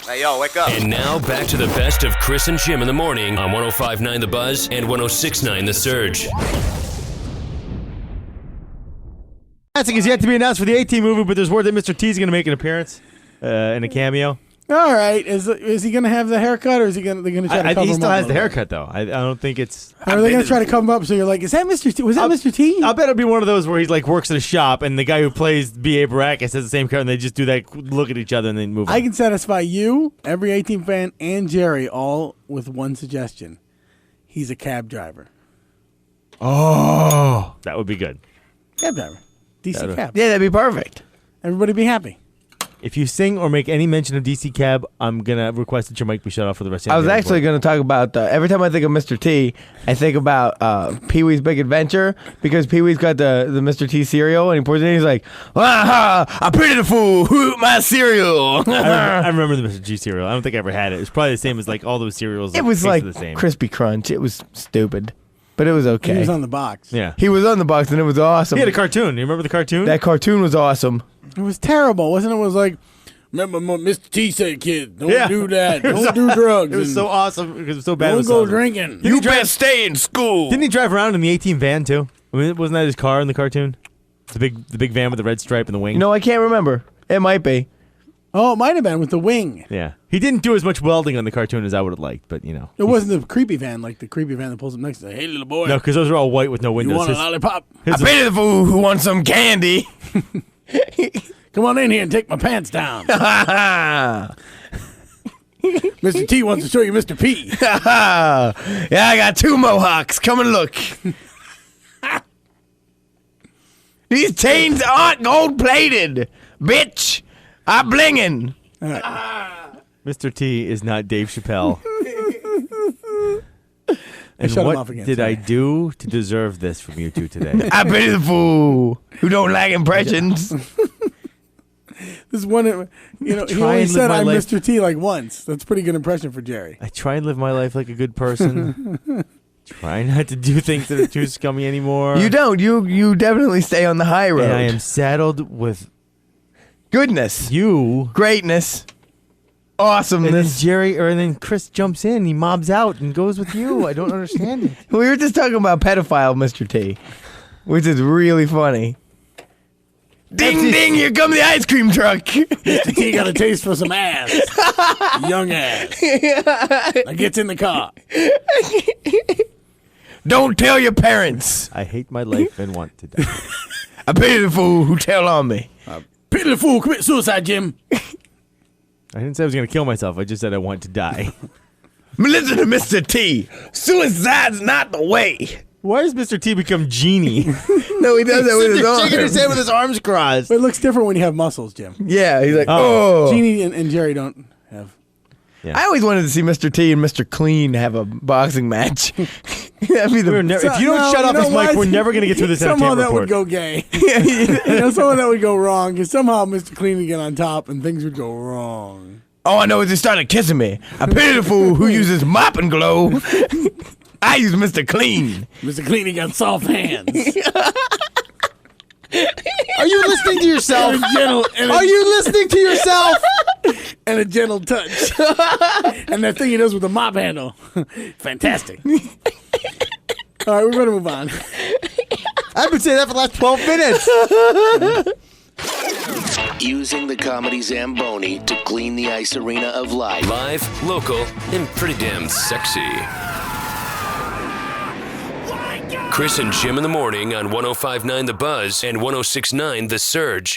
Hey, yo, wake up. And now back to the best of Chris and Jim in the morning on 105.9 The Buzz and 106.9 The Surge. Classic is yet to be announced for the A-Team movie, but there's word that Mr. T is going to make an appearance in a cameo. All right, is he going to have the haircut, or is he going to try to cover him up? He still has the haircut, though. I don't think it's... Are they going to try to cover him up so you're like, is that Mr. T? Was that Mr. T? I'll bet it'll be one of those where he like works at a shop, and the guy who plays B.A. Baracus has the same cut, and they just do that, look at each other, and then move on. I can satisfy you, every A-Team fan, and Jerry all with one suggestion. He's a cab driver. Oh, that would be good. Cab driver. DC cab. Yeah, that'd be perfect. Everybody be happy. If you sing or make any mention of DC Cab, I'm going to request that your mic be shut off for the rest of the I was actually going to talk about, every time I think of Mr. T, I think about Pee-wee's Big Adventure, because Pee-wee's got the Mr. T cereal, and he pours it in, he's like, I pity the fool who ate my cereal. I remember the Mr. G cereal. I don't think I ever had it. It was probably the same as like all those cereals. It was like the same. Crispy Crunch. It was stupid, but it was okay. He was on the box. Yeah. He was on the box, and it was awesome. He had a cartoon. You remember the cartoon? That cartoon was awesome. It was terrible, wasn't it? It was like, remember Mr. T said, kid, don't do that. Don't do drugs. It was so awesome because it was so bad. Don't it was go awesome. drinking. You best stay in school. Didn't he drive around in the A-Team van too? I mean, wasn't that his car in the cartoon? The big van with the red stripe and the wing. No, I can't remember. It might be. Oh, it might have been with the wing. Yeah. He didn't do as much welding on the cartoon as I would have liked, but you know. It wasn't the creepy van, like the creepy van that pulls up next to, hey, little boy. No, because those are all white with no windows. You want a lollipop? I pity the fool who wants some candy. Come on in here and take my pants down. Mr. T wants to show you Mr. P. Yeah, I got 2 mohawks. Come and look. These chains aren't gold-plated, bitch. I'm blinging. Mr. T is not Dave Chappelle. And shut him what off again, did sorry. I do to deserve this from you two today? I pity the fool who don't like impressions. This is one, he Try only and said live my I'm life. Mr. T like once. That's a pretty good impression for Jerry. I try and live my life like a good person. Try not to do things that are too scummy anymore. You don't. You definitely stay on the high road. And I am saddled with goodness, you, greatness, and then awesomeness. and then Chris jumps in. He mobs out and goes with you. I don't understand it. We were just talking about pedophile Mr. T, which is really funny. Ding, ding, here come the ice cream truck. Mr. T got a taste for some ass. Young ass. Now gets in the car. Don't tell your parents. I hate my life and want to die. I pity the fool who tell on me. Pity the fool, commit suicide, Jim. I didn't say I was going to kill myself. I just said I want to die. Listen to Mr. T. Suicide's not the way. Why does Mr. T become Genie? No, he does that with his shaking his arms. head with his arms crossed. But it looks different when you have muscles, Jim. Yeah, he's like, Oh. oh. Jeannie and Jerry don't have. I always wanted to see Mr. T and Mr. Clean have a boxing match. That'd be the. If you don't shut off this mic, we're never going to get through this Somehow entertainment that would report. go gay. Somehow that would go wrong. Because somehow Mr. Clean would get on top and things would go wrong. All I know is he started kissing me. I pity the fool who uses mop and glow. I use Mr. Clean. Mr. Clean, he got soft hands. Are you listening to yourself? Are you listening to yourself? And a gentle touch. And that thing he does with the mop handle. Fantastic. All right, we're going to move on. I've been saying that for the last 12 minutes. Using the comedy Zamboni to clean the ice arena of life. Live, local, and pretty damn sexy. Chris and Jim in the morning on 105.9 The Buzz and 106.9 The Surge.